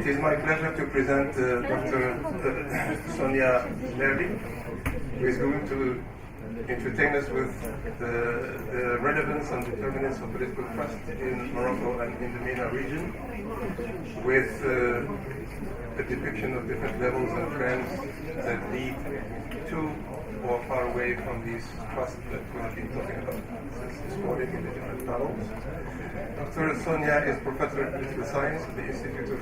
It is my pleasure to present Dr. Sonja Zmerli, who is going to entertain us with the relevance and determinants of political trust in Morocco and in the MENA region, with a depiction of different levels and trends that lead to or far away from these trusts that we have been talking about this morning in the different panels. Dr. Sonja is Professor of Political Science at the Institute of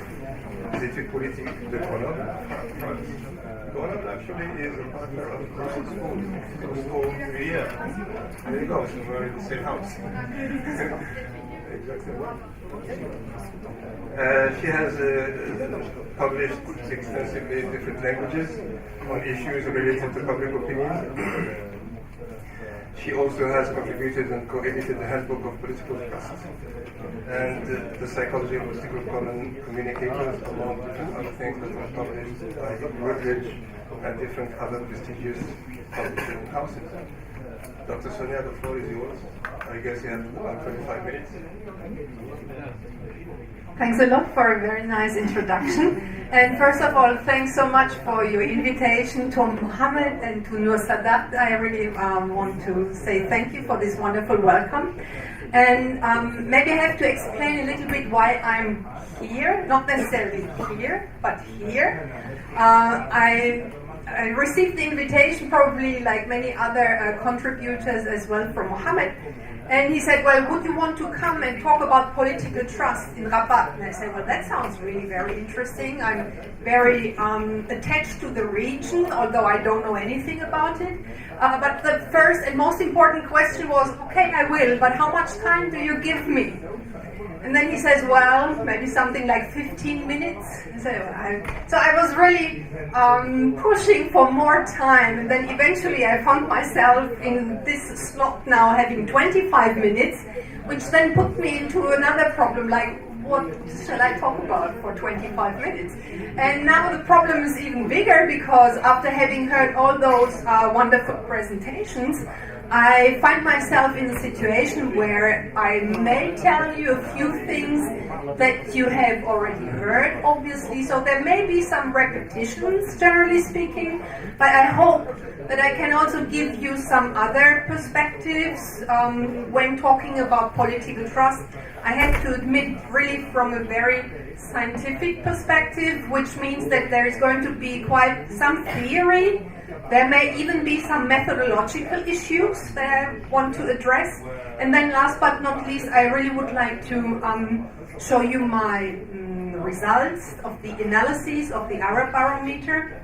Études Politiques de Grenoble. Grenoble actually is a partner of Brussels School. There you go, so we're in the same house. Exactly. She has published extensively in different languages on issues related to public opinion. She also has contributed and co-edited the Handbook of Political Trust and the Psychology of Political Communicators, among different other things that were published by Routledge and different other prestigious publishing houses. Dr. Sonja, the floor is yours. I guess you have about 25 minutes. Thanks a lot for a very nice introduction. And first of all, thanks so much for your invitation to Mohammed and to Nur Sadat. I really want to say thank you for this wonderful welcome. And maybe I have to explain a little bit why I'm here, not necessarily here, but here. I received the invitation, probably like many other contributors as well, from Mohammed. And he said, well, would you want to come and talk about political trust in Rabat? And I said, well, that sounds really very interesting. I'm very attached to the region, although I don't know anything about it. But the first and most important question was, okay, I will, but how much time do you give me? And then he says, well, maybe something like 15 minutes. So I was really pushing for more time. And then eventually I found myself in this slot now having 25 minutes, which then put me into another problem, like, what shall I talk about for 25 minutes? And now the problem is even bigger, because after having heard all those wonderful presentations, I find myself in a situation where I may tell you a few things that you have already heard, obviously, so there may be some repetitions, generally speaking, but I hope that I can also give you some other perspectives when talking about political trust. I have to admit, really from a very scientific perspective, which means that there is going to be quite some theory. There may even be some methodological issues that I want to address. And then last but not least, I really would like to show you my results of the analysis of the Arab Barometer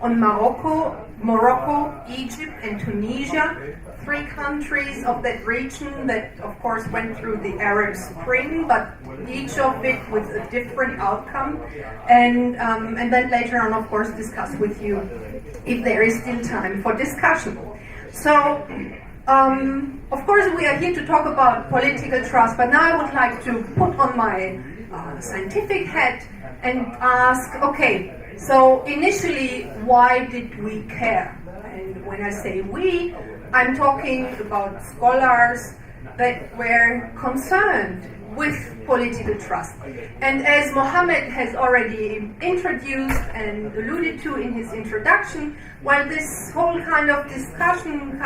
on Morocco, Egypt and Tunisia, 3 countries of that region that of course went through the Arab Spring, but each of it with a different outcome, and then later on of course discuss with you if there is still time for discussion. So of course we are here to talk about political trust, but now I would like to put on my scientific hat and ask, okay, so initially, why did we care? And when I say we, I'm talking about scholars that were concerned with political trust. And as Mohammed has already introduced and alluded to in his introduction, while this whole kind of discussion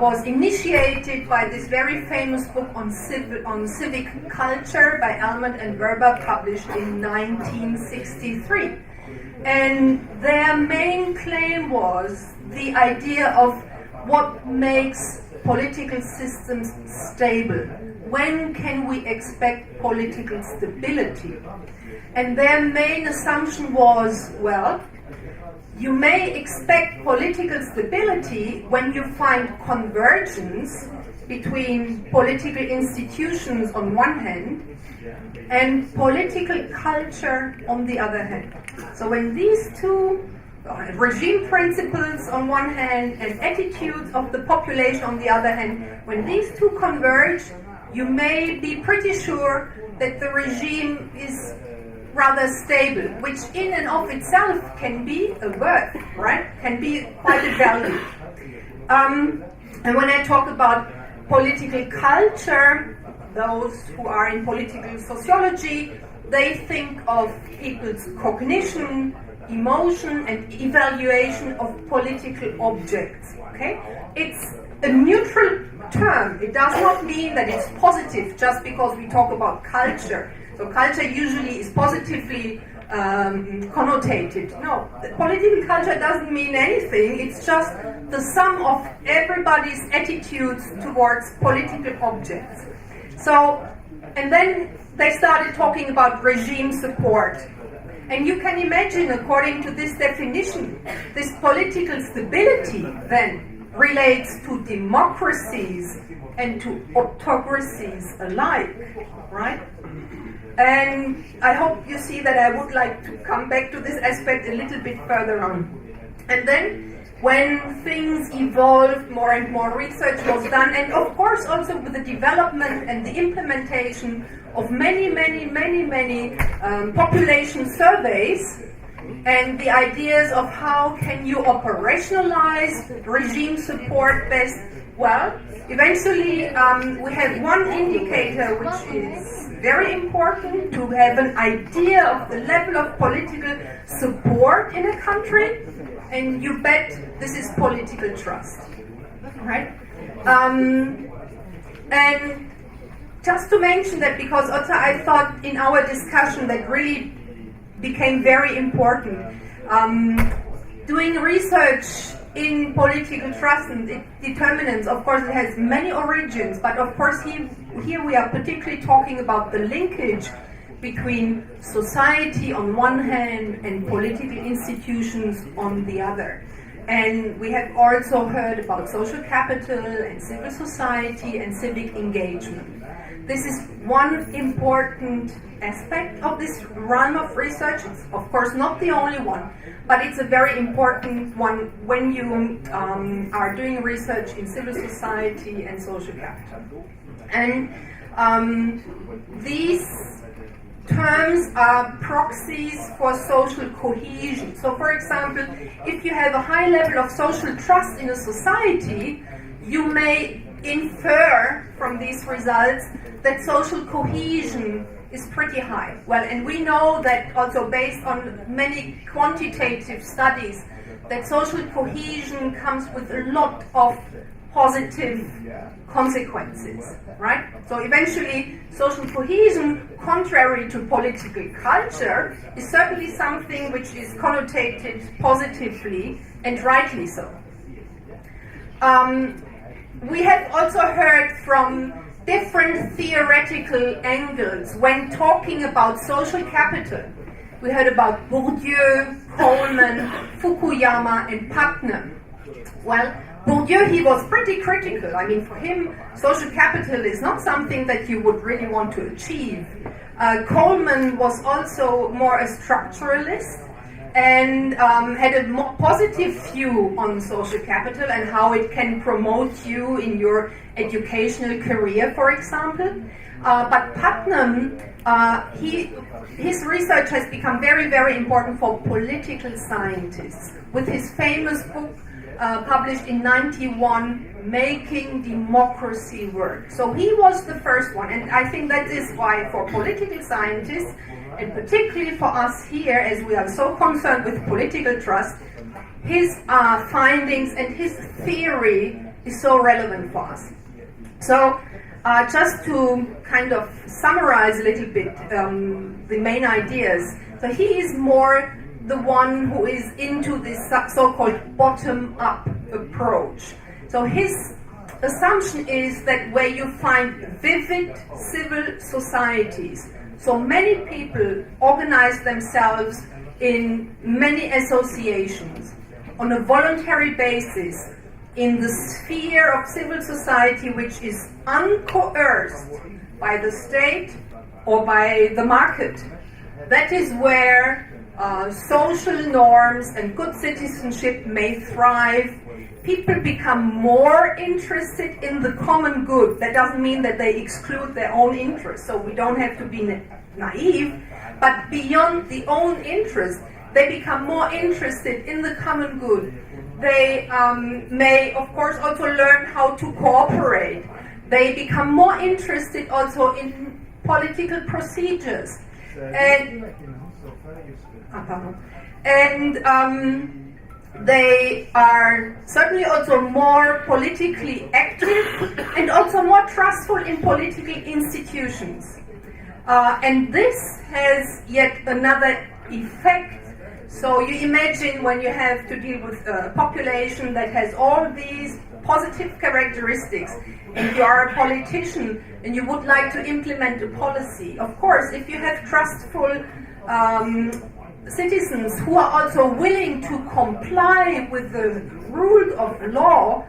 was initiated by this very famous book on civic culture by Almond and Verba, published in 1963. And their main claim was the idea of what makes political systems stable. When can we expect political stability? And their main assumption was, well, you may expect political stability when you find convergence between political institutions on one hand and political culture on the other hand. So when these two regime principles on one hand and attitudes of the population on the other hand, when these two converge, you may be pretty sure that the regime is rather stable, which in and of itself can be a worth, right? Can be quite a value. And when I talk about political culture, those who are in political sociology they think of people's cognition, emotion, and evaluation of political objects. Okay? It's a neutral term. It does not mean that it's positive just because we talk about culture. So culture usually is positively connotated. No, the political culture doesn't mean anything. It's just the sum of everybody's attitudes towards political objects. So, and then they started talking about regime support. And you can imagine, according to this definition, this political stability then relates to democracies and to autocracies alike, right? And I hope you see that I would like to come back to this aspect a little bit further on. And then when things evolved, more and more research was done, and of course also with the development and the implementation of many population surveys, and the ideas of how can you operationalize regime support best. Well, eventually we have one indicator which is very important to have an idea of the level of political support in a country, and you bet this is political trust, right? And just to mention that, because also I thought in our discussion that really became very important, doing research in political trust and determinants, of course it has many origins, but of course here we are particularly talking about the linkage between society on one hand and political institutions on the other. And we have also heard about social capital and civil society and civic engagement. This is one important aspect of this run of research. It's of course not the only one, but it's a very important one when you are doing research in civil society and social capital. And these terms are proxies for social cohesion. So for example, if you have a high level of social trust in a society, you may infer from these results that social cohesion is pretty high. Well, and we know that also based on many quantitative studies that social cohesion comes with a lot of positive consequences, right? So eventually, social cohesion, contrary to political culture, is certainly something which is connotated positively, and rightly so. We have also heard from different theoretical angles when talking about social capital. We heard about Bourdieu, Coleman, Fukuyama, and Putnam. Well, Bourdieu, he was pretty critical. I mean, for him, social capital is not something that you would really want to achieve. Coleman was also more a structuralist and had a more positive view on social capital and how it can promote you in your educational career, for example. But Putnam, his research has become very, very important for political scientists with his famous book published in 1991, Making Democracy Work. So he was the first one, and I think that is why for political scientists, and particularly for us here, as we are so concerned with political trust, his findings and his theory is so relevant for us. So just to kind of summarize a little bit the main ideas, so he is more the one who is into this so-called bottom-up approach. So his assumption is that where you find vivid civil societies, so many people organize themselves in many associations on a voluntary basis in the sphere of civil society which is uncoerced by the state or by the market. That is where social norms and good citizenship may thrive. People become more interested in the common good. That doesn't mean that they exclude their own interests, so we don't have to be naive, but beyond the own interest, they become more interested in the common good. They may, of course, also learn how to cooperate. They become more interested also in political procedures. And they are certainly also more politically active and also more trustful in political institutions. And this has yet another effect. So you imagine when you have to deal with a population that has all these positive characteristics, and you are a politician and you would like to implement a policy. Of course, if you have trustful citizens who are also willing to comply with the rule of law,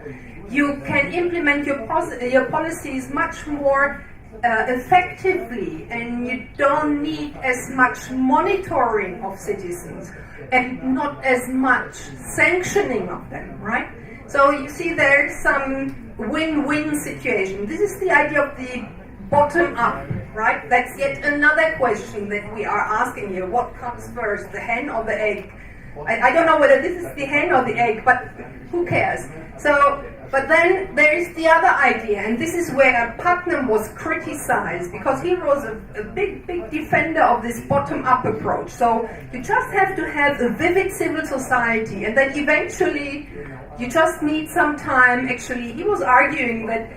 you can implement your policies much more effectively, and you don't need as much monitoring of citizens and not as much sanctioning of them, right? So you see there's some win-win situation. This is the idea of the bottom-up, right? That's yet another question that we are asking here. What comes first, the hen or the egg? I don't know whether this is the hen or the egg, but who cares? So, but then there is the other idea, and this is where Putnam was criticized, because he was a big defender of this bottom-up approach. So you just have to have a vivid civil society, and then eventually you just need some time. Actually, he was arguing that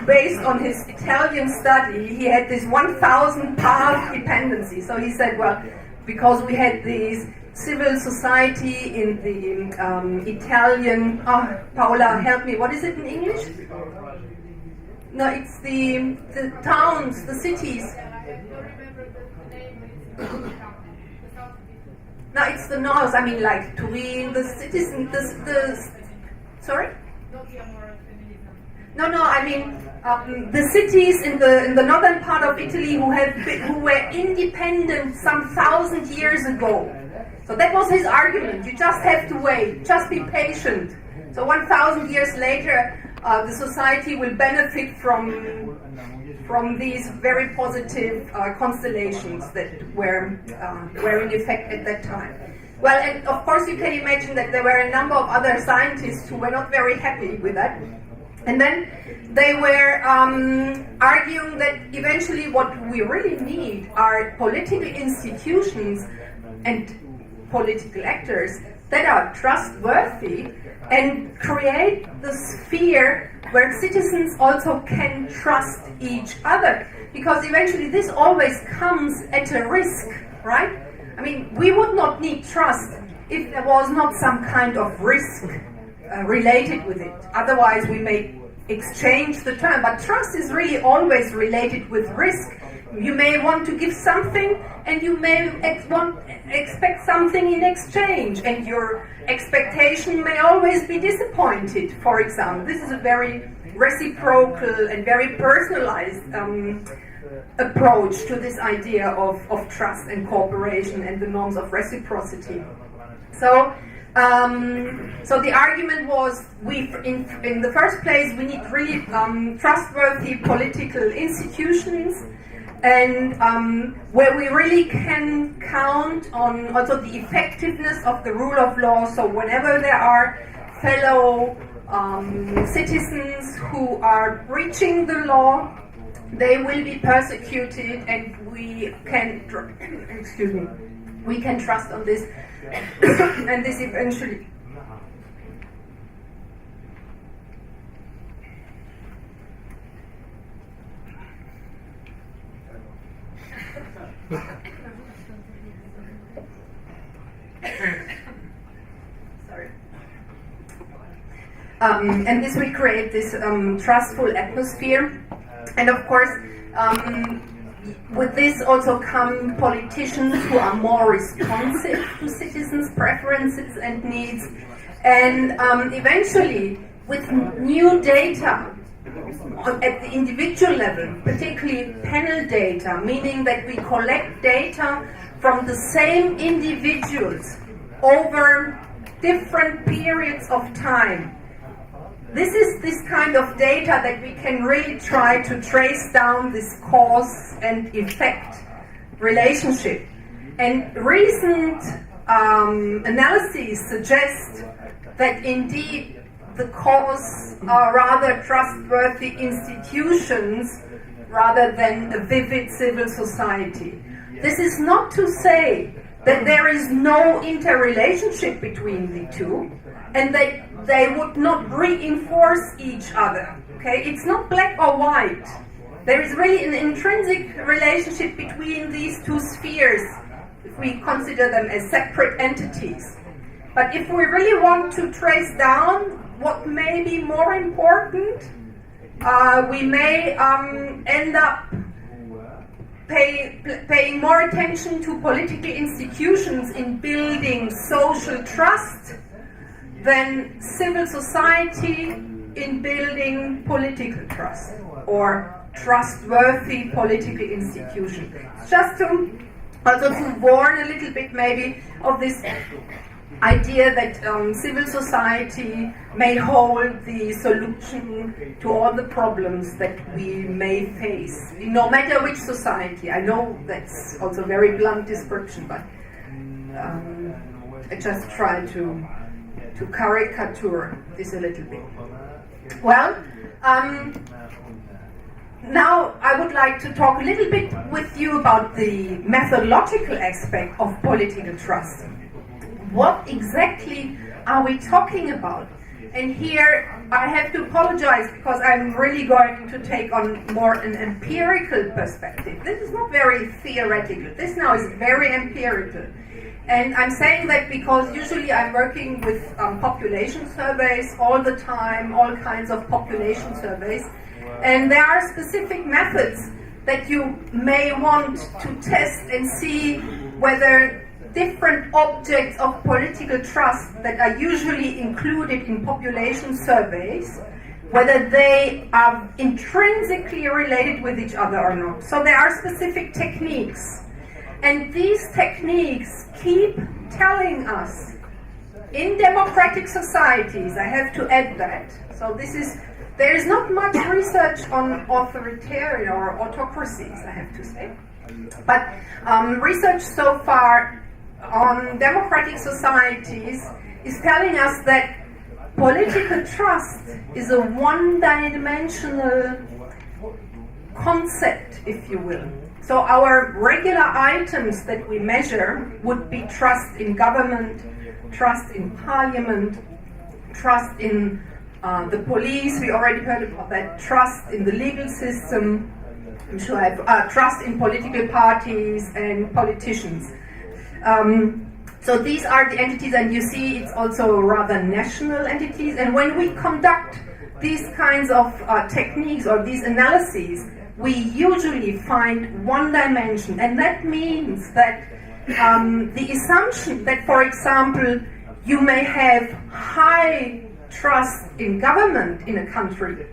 based on his Italian study, he had this 1,000 path dependency. So he said, well, because we had these civil society in the Italian, Paola, help me, what is it in English? No, it's the towns, the cities. No, it's the north, I mean like Turin, the citizen, sorry? No, I mean the cities in the northern part of Italy who were independent some 1,000 years ago. So that was his argument. You just have to wait, just be patient. So 1,000 years later, the society will benefit from these very positive constellations that were in effect at that time. Well, and of course you can imagine that there were a number of other scientists who were not very happy with that. And then they were arguing that eventually what we really need are political institutions and political actors that are trustworthy and create the sphere where citizens also can trust each other. Because eventually this always comes at a risk, right? I mean, we would not need trust if there was not some kind of risk related with it. Otherwise we may exchange the term, but trust is really always related with risk. You may want to give something and you may expect something in exchange, and your expectation may always be disappointed, for example. This is a very reciprocal and very personalized approach to this idea of trust and cooperation and the norms of reciprocity. So the argument was, in the first place, we need really trustworthy political institutions, and where we really can count on also the effectiveness of the rule of law. So whenever there are fellow citizens who are breaching the law, they will be persecuted, and we can trust on this. And this eventually sorry. And this will create this trustful atmosphere, and of course with this also come politicians who are more responsive to citizens' preferences and needs, and eventually with new data at the individual level, particularly panel data, meaning that we collect data from the same individuals over different periods of time. This is this kind of data that we can really try to trace down this cause and effect relationship. And recent analyses suggest that indeed the cause are rather trustworthy institutions rather than a vivid civil society. This is not to say that there is no interrelationship between the two, and they would not reinforce each other. Okay, it's not black or white. There is really an intrinsic relationship between these two spheres, if we consider them as separate entities. But if we really want to trace down what may be more important, we may end up paying more attention to political institutions in building social trust than civil society in building political trust or trustworthy political institutions. Just to also to warn a little bit maybe of this idea that civil society may hold the solution to all the problems that we may face, no matter which society. I know that's also a very blunt description, but I just try to caricature this a little bit. Well, now I would like to talk a little bit with you about the methodological aspect of political trust. What exactly are we talking about? And here I have to apologize because I'm really going to take on more an empirical perspective. This is not very theoretical. This now is very empirical. And I'm saying that because usually I'm working with population surveys all the time, all kinds of population surveys. And there are specific methods that you may want to test and see whether different objects of political trust that are usually included in population surveys, whether they are intrinsically related with each other or not. So there are specific techniques. And these techniques keep telling us, in democratic societies, I have to add that, so there is not much research on authoritarian or autocracies, I have to say, but research so far on democratic societies is telling us that political trust is a one-dimensional concept, if you will. So our regular items that we measure would be trust in government, trust in parliament, trust in the police, we already heard about that, trust in the legal system, I'm sure I have, trust in political parties and politicians. So these are the entities, and you see it's also rather national entities, and when we conduct these kinds of techniques or these analyses, we usually find one dimension, and that means that the assumption that, for example, you may have high trust in government in a country,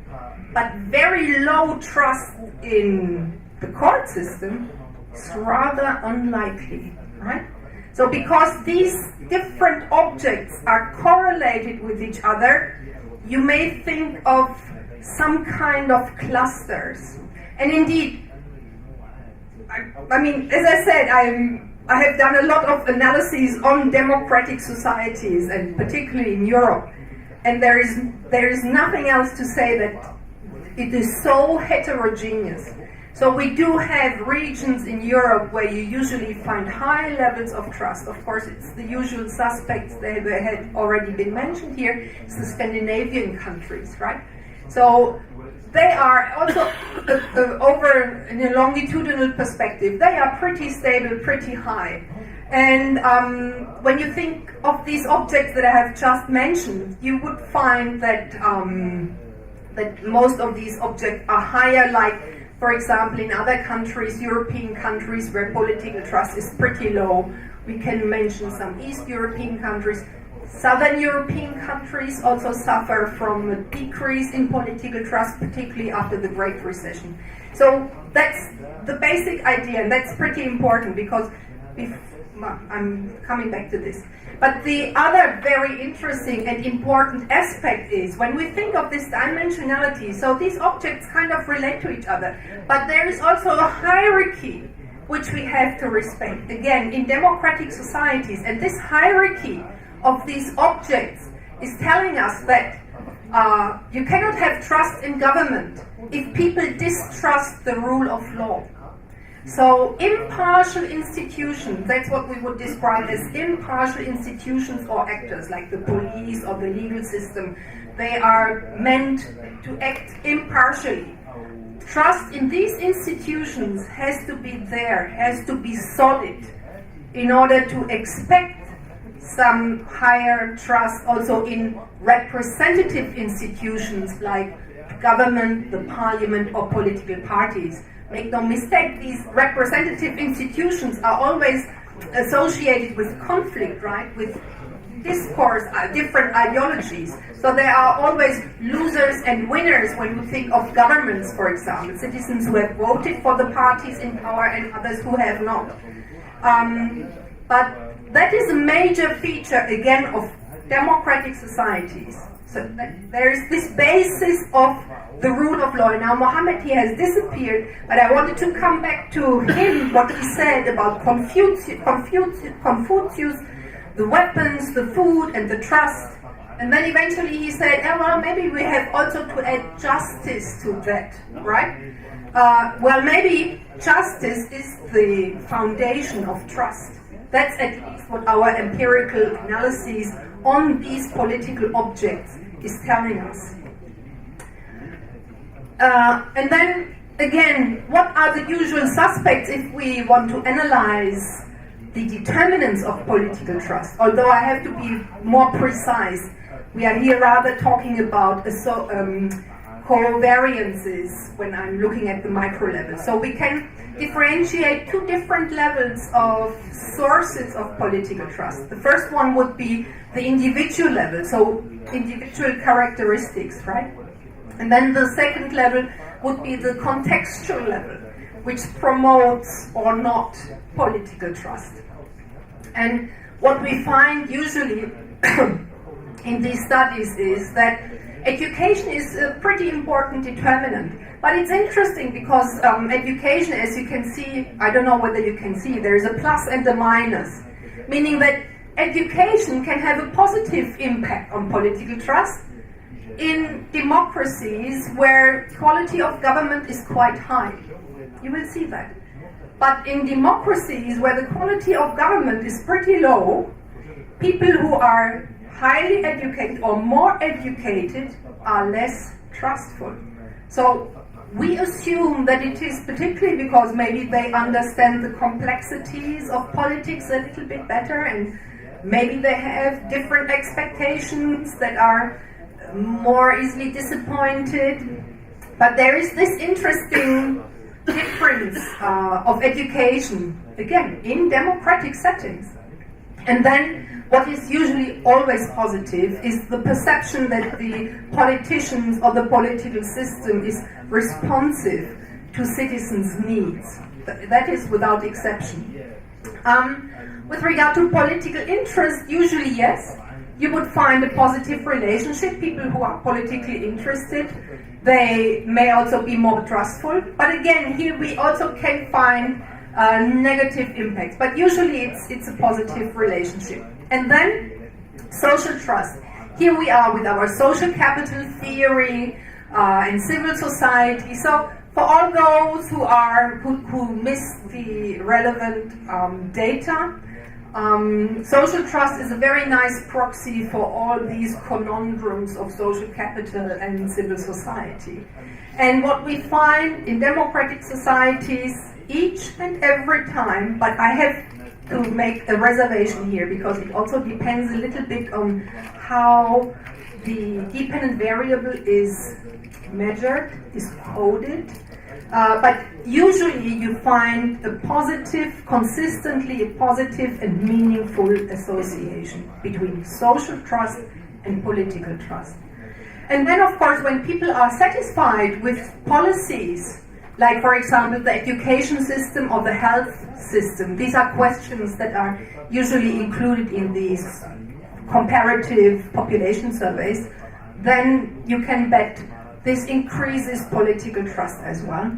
but very low trust in the court system is rather unlikely, right? So because these different objects are correlated with each other, you may think of some kind of clusters. And indeed, I mean, as I said, I have done a lot of analyses on democratic societies, and particularly in Europe. And there is nothing else to say that it is so heterogeneous. So we do have regions in Europe where you usually find high levels of trust. Of course, it's the usual suspects that had already been mentioned here. It's the Scandinavian countries, right? So they are also, over in a longitudinal perspective, they are pretty stable, pretty high. And when you think of these objects that I have just mentioned, you would find that that most of these objects are higher, like, for example, in other countries, European countries, where political trust is pretty low. We can mention some East European countries. Southern European countries also suffer from a decrease in political trust, particularly after the Great Recession. So that's the basic idea, and that's pretty important because I'm coming back to this. But the other very interesting and important aspect is when we think of this dimensionality, so these objects kind of relate to each other, but there is also a hierarchy which we have to respect, again, in democratic societies. And this hierarchy of these objects is telling us that you cannot have trust in government if people distrust the rule of law. So impartial institutions, that's what we would describe as impartial institutions or actors, like the police or the legal system. They are meant to act impartially. Trust in these institutions has to be there, has to be solid, in order to expect some higher trust also in representative institutions like government, the parliament, or political parties. Make no mistake, these representative institutions are always associated with conflict, right? With discourse, different ideologies. So there are always losers and winners when you think of governments, for example. Citizens who have voted for the parties in power and others who have not. But that is a major feature, again, of democratic societies. So there is this basis of the rule of law. Now, Mohammed, he has disappeared, but I wanted to come back to him, what he said about Confucius, the weapons, the food, and the trust. And then eventually he said, well, maybe we have also to add justice to that, right? Well, maybe justice is the foundation of trust. That's at least what our empirical analyses on these political objects is telling us. And then, again, what are the usual suspects if we want to analyze the determinants of political trust? Although I have to be more precise, we are here rather talking about covariances when I'm looking at the micro level. So we can differentiate two different levels of sources of political trust. The first one would be the individual level, so individual characteristics, right? And then the second level would be the contextual level, which promotes or not political trust. And what we find usually in these studies is that education is a pretty important determinant. But it's interesting because education, as you can see, I don't know whether you can see, there is a plus and a minus. Meaning that education can have a positive impact on political trust in democracies where quality of government is quite high. You will see that. But in democracies where the quality of government is pretty low, people who are highly educated or more educated are less trustful. So we assume that it is particularly because maybe they understand the complexities of politics a little bit better, and maybe they have different expectations that are more easily disappointed. But there is this interesting difference of education, again, in democratic settings. And then what is usually always positive is the perception that the politicians or the political system is responsive to citizens' needs. That is without exception. With regard to political interest, usually yes, you would find a positive relationship. People who are politically interested, they may also be more trustful. But again, here we also can find negative impacts. But usually it's a positive relationship. And then social trust. Here we are with our social capital theory and civil society. So for all those who miss the relevant data, social trust is a very nice proxy for all these conundrums of social capital and civil society. And what we find in democratic societies each and every time, but I have to make a reservation here because it also depends a little bit on how the dependent variable is measured, is coded. But usually you find a positive, consistently a positive and meaningful association between social trust and political trust. And then of course when people are satisfied with policies, like for example the education system or the health system, these are questions that are usually included in these comparative population surveys, then you can bet this increases political trust as well.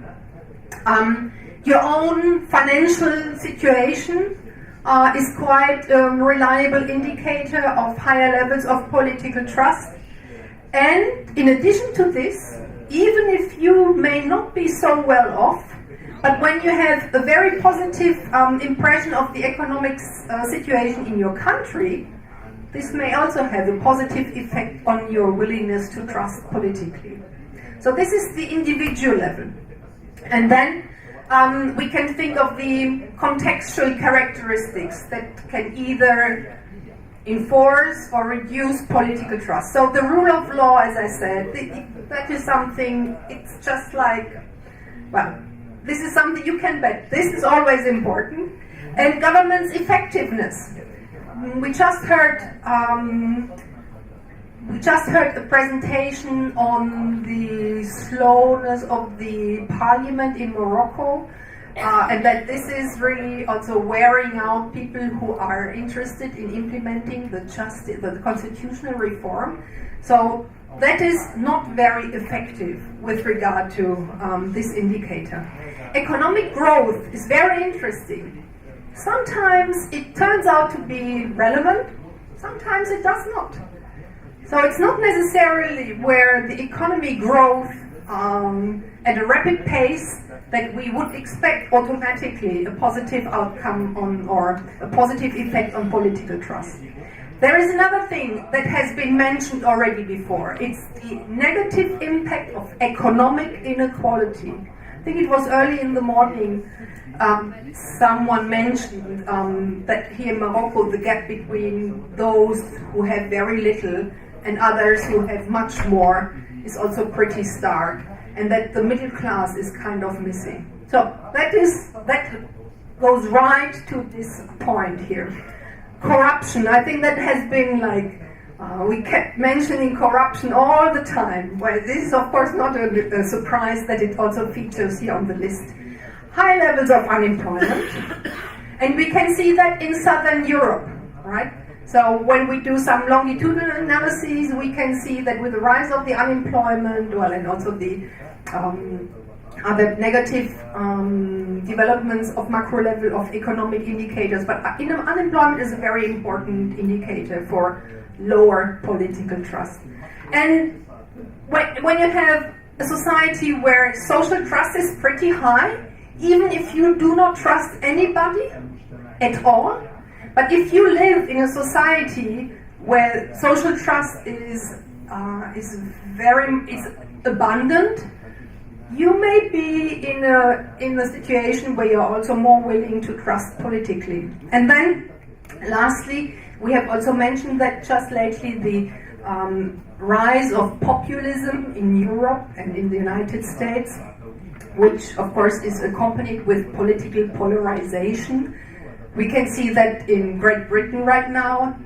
Your own financial situation is quite a reliable indicator of higher levels of political trust. And in addition to this, even if you may not be so well off, But when you have a very positive impression of the economic situation in your country, this may also have a positive effect on your willingness to trust politically. So this is the individual level. And then we can think of the contextual characteristics that can either enforce or reduce political trust. So the rule of law, as I said, that is something, it's just like, well, this is something you can bet. This is always important. And government's effectiveness. We just heard a presentation on the slowness of the parliament in Morocco, and that this is really also wearing out people who are interested in implementing the constitutional reform. So that is not very effective with regard to this indicator. Economic growth is very interesting. Sometimes it turns out to be relevant, sometimes it does not. So it's not necessarily where the economy growth at a rapid pace that we would expect automatically a positive outcome on or a positive effect on political trust. There is another thing that has been mentioned already before. It's the negative impact of economic inequality. I think it was early in the morning someone mentioned that here in Morocco the gap between those who have very little and others who have much more is also pretty stark, and that the middle class is kind of missing. So that goes right to this point here. Corruption, I think that has been like, we kept mentioning corruption all the time. Well, this is of course not a surprise that it also features here on the list. High levels of unemployment, and we can see that in Southern Europe, right? So when we do some longitudinal analyses, we can see that with the rise of the unemployment, well, and also the other negative developments of macro level of economic indicators, but unemployment is a very important indicator for lower political trust. And when you have a society where social trust is pretty high, even if you do not trust anybody at all, but if you live in a society where social trust is abundant, you may be in a situation where you're also more willing to trust politically. And then, lastly, we have also mentioned that just lately the rise of populism in Europe and in the United States, which of course is accompanied with political polarization. We can see that in Great Britain right now.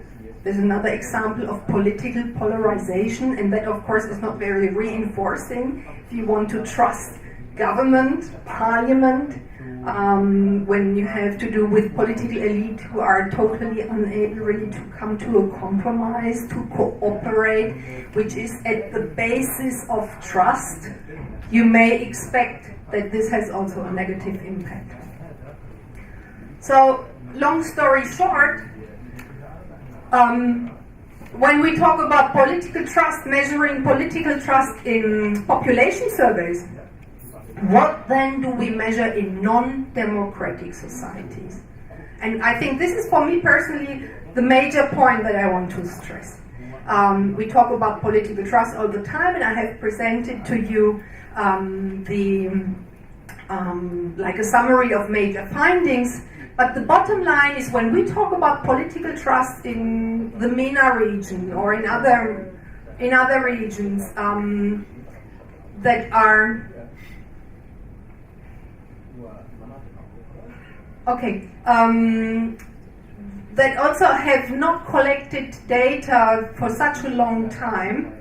There's another example of political polarization, and that of course is not very reinforcing if you want to trust government, parliament, when you have to do with political elite who are totally unable really to come to a compromise, to cooperate, which is at the basis of trust. You may expect that this has also a negative impact. So, long story short, when we talk about political trust, measuring political trust in population surveys, what then do we measure in non-democratic societies? And I think this is, for me personally, the major point that I want to stress. We talk about political trust all the time, and I have presented to you like a summary of major findings. But the bottom line is, when we talk about political trust in the MENA region or in other regions that are that also have not collected data for such a long time,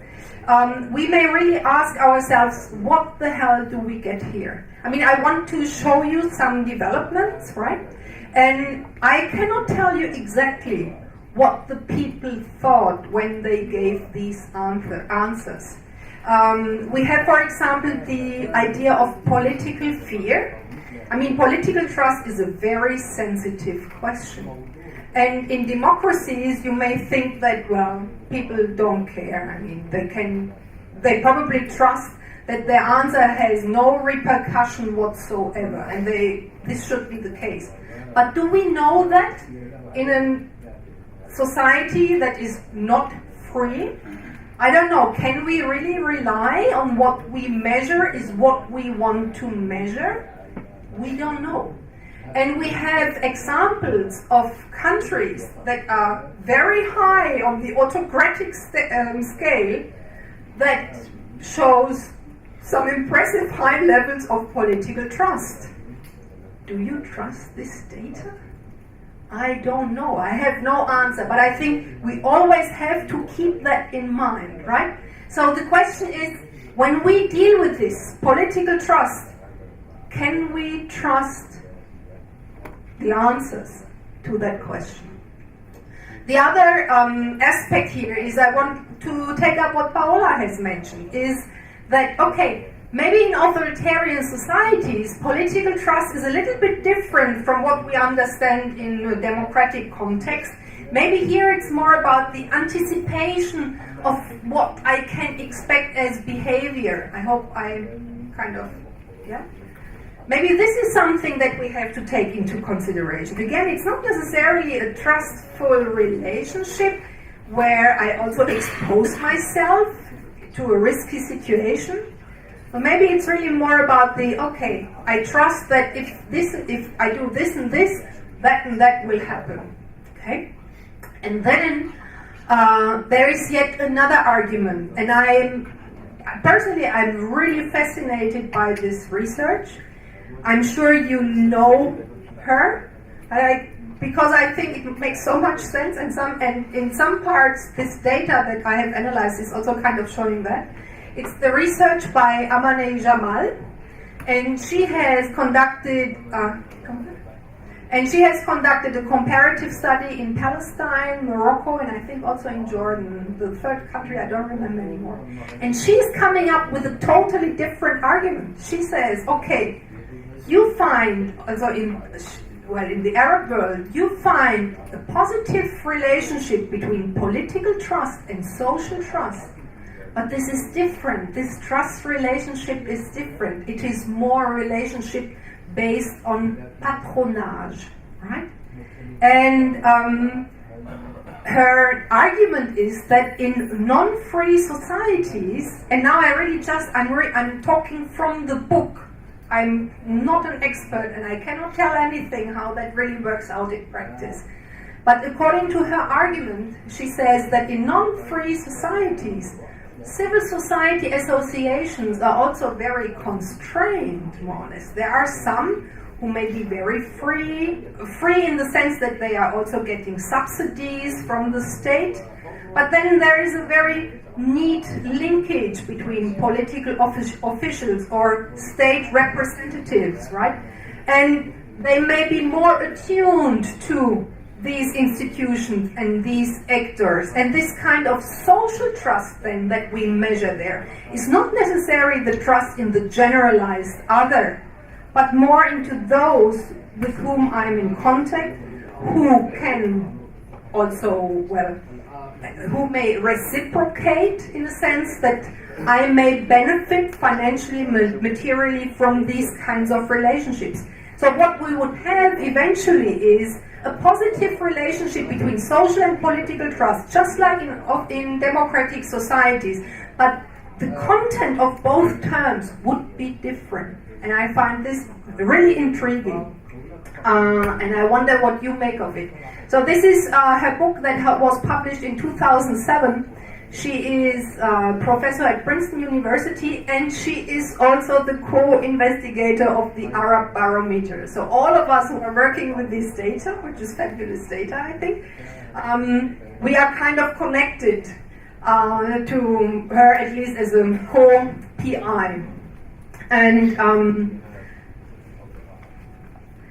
we may really ask ourselves, what the hell do we get here? I mean, I want to show you some developments, right? And I cannot tell you exactly what the people thought when they gave these answers. We have, for example, the idea of political fear. I mean, political trust is a very sensitive question. And in democracies, you may think that, well, people don't care. I mean, they probably trust that their answer has no repercussion whatsoever, and this should be the case. But do we know that in a society that is not free? I don't know, can we really rely on what we measure is what we want to measure? We don't know. And we have examples of countries that are very high on the autocratic scale that shows some impressive high levels of political trust. Do you trust this data? I don't know. I have no answer, but I think we always have to keep that in mind, right? So the question is, when we deal with this political trust, can we trust the answers to that question? The other aspect here is, I want to take up what Paola has mentioned, is that, okay, maybe in authoritarian societies, political trust is a little bit different from what we understand in a democratic context. Maybe here it's more about the anticipation of what I can expect as behavior. I hope I kind of, yeah? Maybe this is something that we have to take into consideration. Again, it's not necessarily a trustful relationship where I also expose myself to a risky situation. But maybe it's really more about the, okay, I trust that if I do this and this, that and that will happen. Okay? And then there is yet another argument. And I'm really fascinated by this research. I'm sure you know her, because I think it makes so much sense, and in some parts this data that I have analyzed is also kind of showing that. It's the research by Amaneh Jamal, and she has conducted a comparative study in Palestine, Morocco, and I think also in Jordan, the third country I don't remember anymore. And she's coming up with a totally different argument. She says, okay, you find, also in the Arab world, you find a positive relationship between political trust and social trust. But this is different. This trust relationship is different. It is more a relationship based on patronage, right? And her argument is that in non-free societies, and now I'm talking from the book. I'm not an expert and I cannot tell anything how that really works out in practice. But according to her argument, she says that in non-free societies, civil society associations are also very constrained, more or less. There are some who may be very free in the sense that they are also getting subsidies from the state. But then there is a very neat linkage between political officials or state representatives, right? And they may be more attuned to these institutions and these actors. And this kind of social trust then that we measure there is not necessarily the trust in the generalized other, but more into those with whom I'm in contact, who can also, who may reciprocate in a sense that I may benefit financially, materially from these kinds of relationships. So what we would have eventually is a positive relationship between social and political trust, just like in democratic societies, but the content of both terms would be different. And I find this really intriguing. And I wonder what you make of it. So this is her book that was published in 2007. She is a professor at Princeton University, and she is also the co-investigator of the Arab Barometer. So all of us who are working with this data, which is fabulous data, I think, we are kind of connected to her, at least as a co-PI.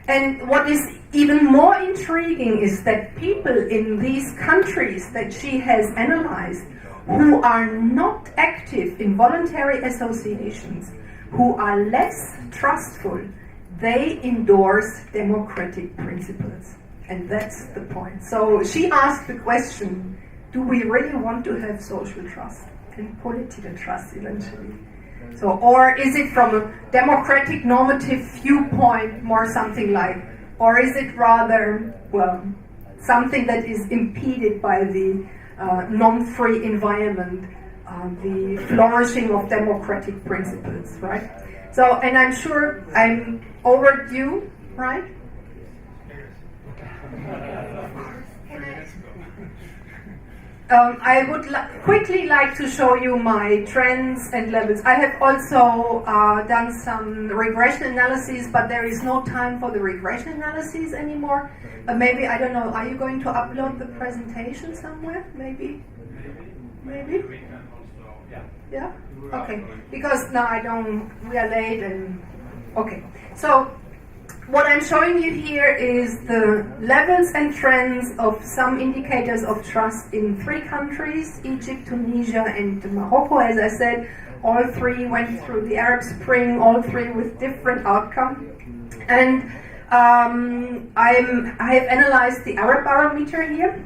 And what is even more intriguing is that people in these countries that she has analyzed, who are not active in voluntary associations, who are less trustful, they endorse democratic principles. And that's the point. So she asked the question, do we really want to have social trust and political trust eventually? So, or is it from a democratic normative viewpoint more something like, or is it rather, well, something that is impeded by the non-free environment, the flourishing of democratic principles, right? So, and I'm sure I'm overdue, right? I would quickly like to show you my trends and levels. I have also done some regression analysis, but there is no time for the regression analysis anymore. But maybe, I don't know, are you going to upload the presentation somewhere? Maybe? Yeah? Okay. Because now we are late and, okay. So, what I'm showing you here is the levels and trends of some indicators of trust in 3 countries, Egypt, Tunisia, and Morocco. As I said, all 3 went through the Arab Spring, all 3 with different outcome. And I have analyzed the Arab barometer here.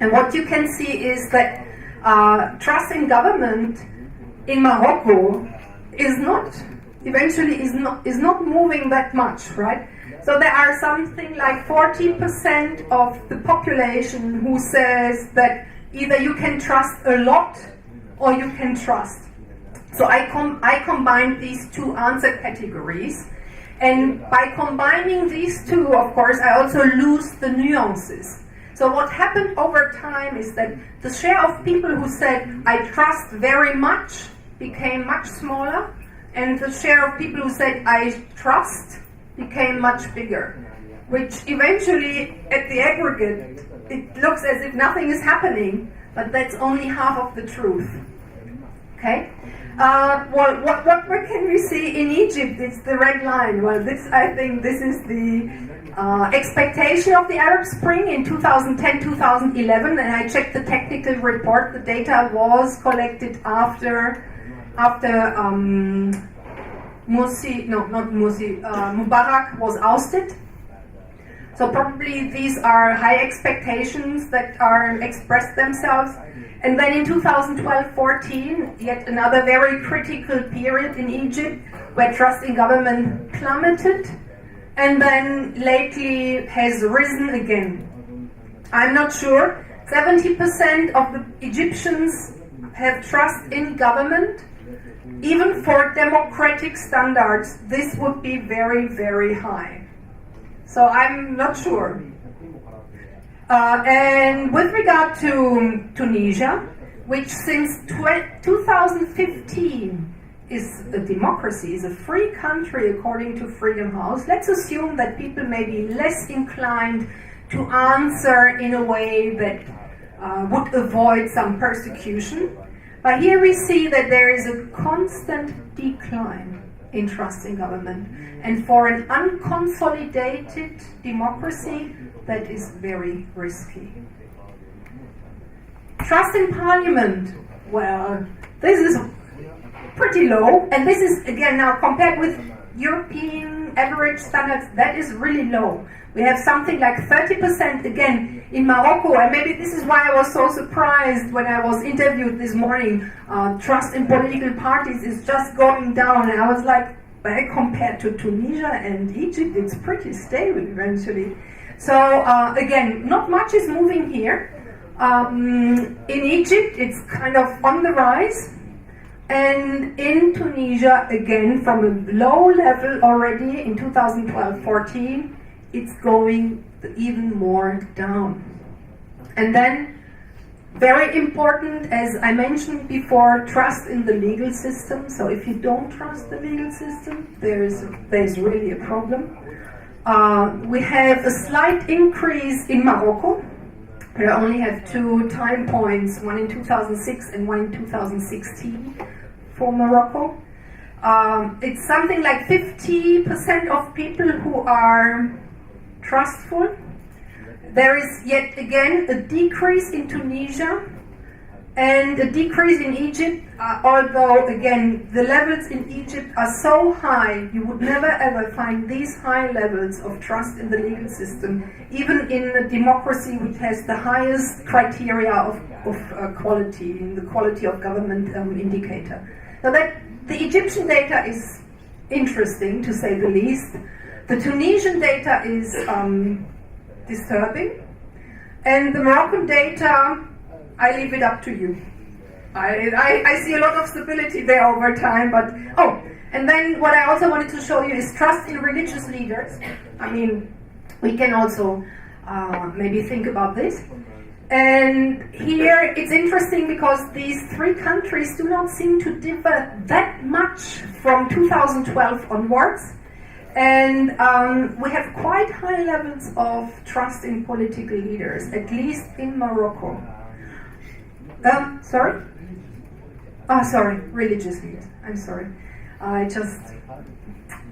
And what you can see is that trust in government in Morocco is not moving that much, right? So there are something like 40% of the population who says that either you can trust a lot or you can trust. So I combined these 2 answer categories, and by combining these 2, of course, I also lose the nuances. So what happened over time is that the share of people who said I trust very much became much smaller, and the share of people who said I trust became much bigger, which eventually, at the aggregate, it looks as if nothing is happening, but that's only half of the truth. Okay? Well, what can we see in Egypt? It's the red line. Well, I think this is the expectation of the Arab Spring in 2010-2011, and I checked the technical report. The data was collected after Mubarak was ousted. So probably these are high expectations that are expressed themselves. And then in 2012-14, yet another very critical period in Egypt where trust in government plummeted and then lately has risen again. I'm not sure. 70% of the Egyptians have trust in government. Even for democratic standards, this would be very, very high. So I'm not sure. And with regard to Tunisia, which since 2015 is a democracy, is a free country according to Freedom House, let's assume that people may be less inclined to answer in a way that would avoid some persecution. But here we see that there is a constant decline in trust in government. And for an unconsolidated democracy, that is very risky. Trust in parliament, well, this is pretty low. And this is, again, now compared with European average standards, that is really low. We have something like 30% again in Morocco, and maybe this is why I was so surprised when I was interviewed this morning. Trust in political parties is just going down, and I was like, well, compared to Tunisia and Egypt, it's pretty stable eventually. So again, not much is moving here. In Egypt, it's kind of on the rise, and in Tunisia, again, from a low level already in 2012-14, it's going even more down. And then, very important, as I mentioned before, trust in the legal system. So if you don't trust the legal system, there's really a problem. We have a slight increase in Morocco. We only have 2 time points, one in 2006 and one in 2016 for Morocco. It's something like 50% of people who are trustful. There is yet again a decrease in Tunisia and a decrease in Egypt, although again the levels in Egypt are so high, you would never ever find these high levels of trust in the legal system, even in a democracy which has the highest criteria of quality, in the quality of government indicator. So the Egyptian data is interesting, to say the least. The Tunisian data is disturbing. And the Moroccan data, I leave it up to you. I see a lot of stability there over time, but, and then what I also wanted to show you is trust in religious leaders. I mean, we can also maybe think about this. And here it's interesting because these three countries do not seem to differ that much from 2012 onwards. And we have quite high levels of trust in political leaders, at least in Morocco. Sorry? Oh, sorry, religious leaders. I'm sorry. I just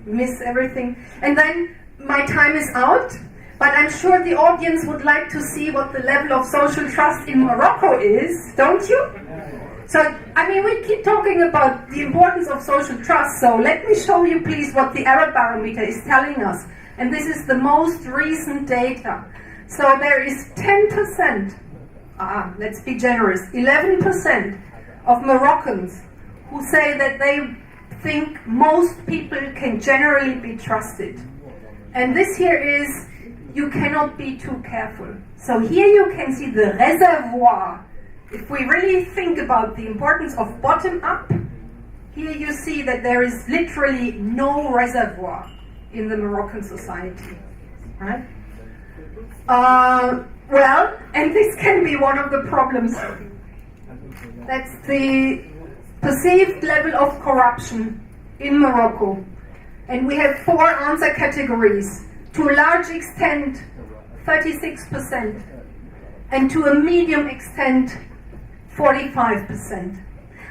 miss everything. And then my time is out, but I'm sure the audience would like to see what the level of social trust in Morocco is, don't you? So, I mean, we keep talking about the importance of social trust, so let me show you please what the Arab Barometer is telling us. And this is the most recent data. So there is 10%, let's be generous, 11% of Moroccans who say that they think most people can generally be trusted. And this here is, you cannot be too careful. So here you can see the reservoir. If we really think about the importance of bottom-up, here you see that there is literally no reservoir in the Moroccan society, right? Well, and this can be one of the problems. That's the perceived level of corruption in Morocco. And we have 4 answer categories. To a large extent, 36%. And to a medium extent, 45%.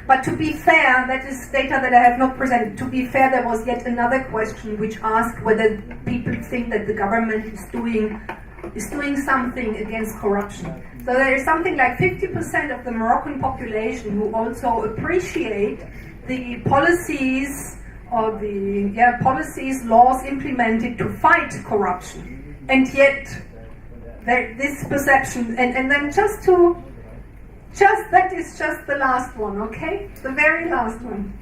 But to be fair, that is data that I have not presented. To be fair, there was yet another question which asked whether people think that the government is doing something against corruption. So there is something like 50% of the Moroccan population who also appreciate the policies or the laws implemented to fight corruption. And yet, this perception, and then that is just the last one, okay? The very last one.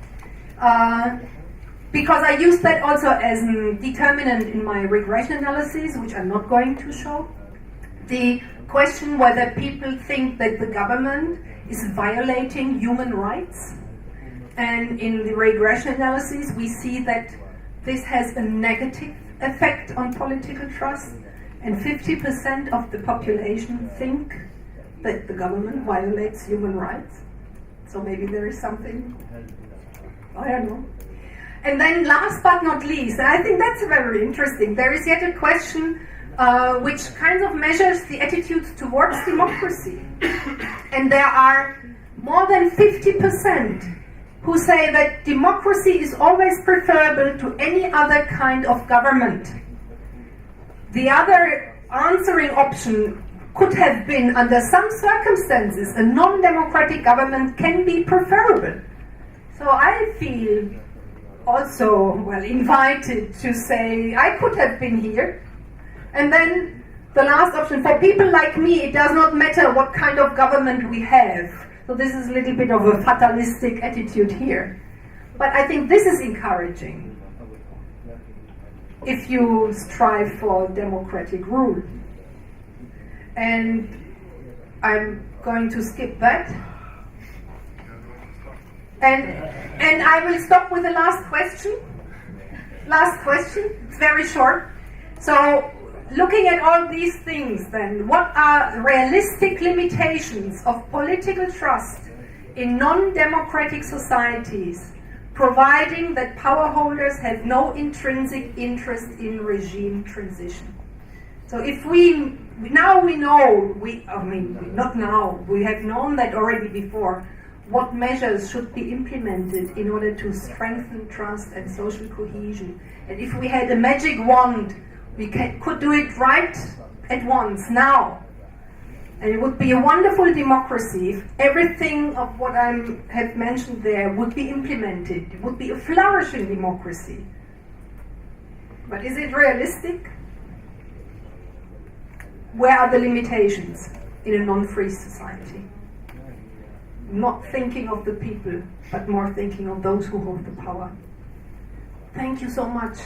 Because I used that also as a determinant in my regression analysis, which I'm not going to show. The question whether people think that the government is violating human rights. And in the regression analysis, we see that this has a negative effect on political trust. And 50% of the population think that the government violates human rights. So maybe there is something, I don't know. And then last but not least, and I think that's very interesting, there is yet a question which kind of measures the attitudes towards democracy. And there are more than 50% who say that democracy is always preferable to any other kind of government. The other answering option could have been, under some circumstances, a non-democratic government can be preferable. So I feel also, invited to say, I could have been here. And then the last option, for people like me, it does not matter what kind of government we have. So this is a little bit of a fatalistic attitude here. But I think this is encouraging if you strive for democratic rule. And I'm going to skip that. And I will stop with the last question. Last question, it's very short. So, looking at all these things then, what are realistic limitations of political trust in non-democratic societies, providing that power holders have no intrinsic interest in regime transition? So if we have known that already before, what measures should be implemented in order to strengthen trust and social cohesion? And if we had a magic wand, we could do it right at once, now. And it would be a wonderful democracy if everything of what I have mentioned there would be implemented. It would be a flourishing democracy. But is it realistic? Where are the limitations in a non-free society? not thinking of the people, but more thinking of those who hold the power. Thank you so much.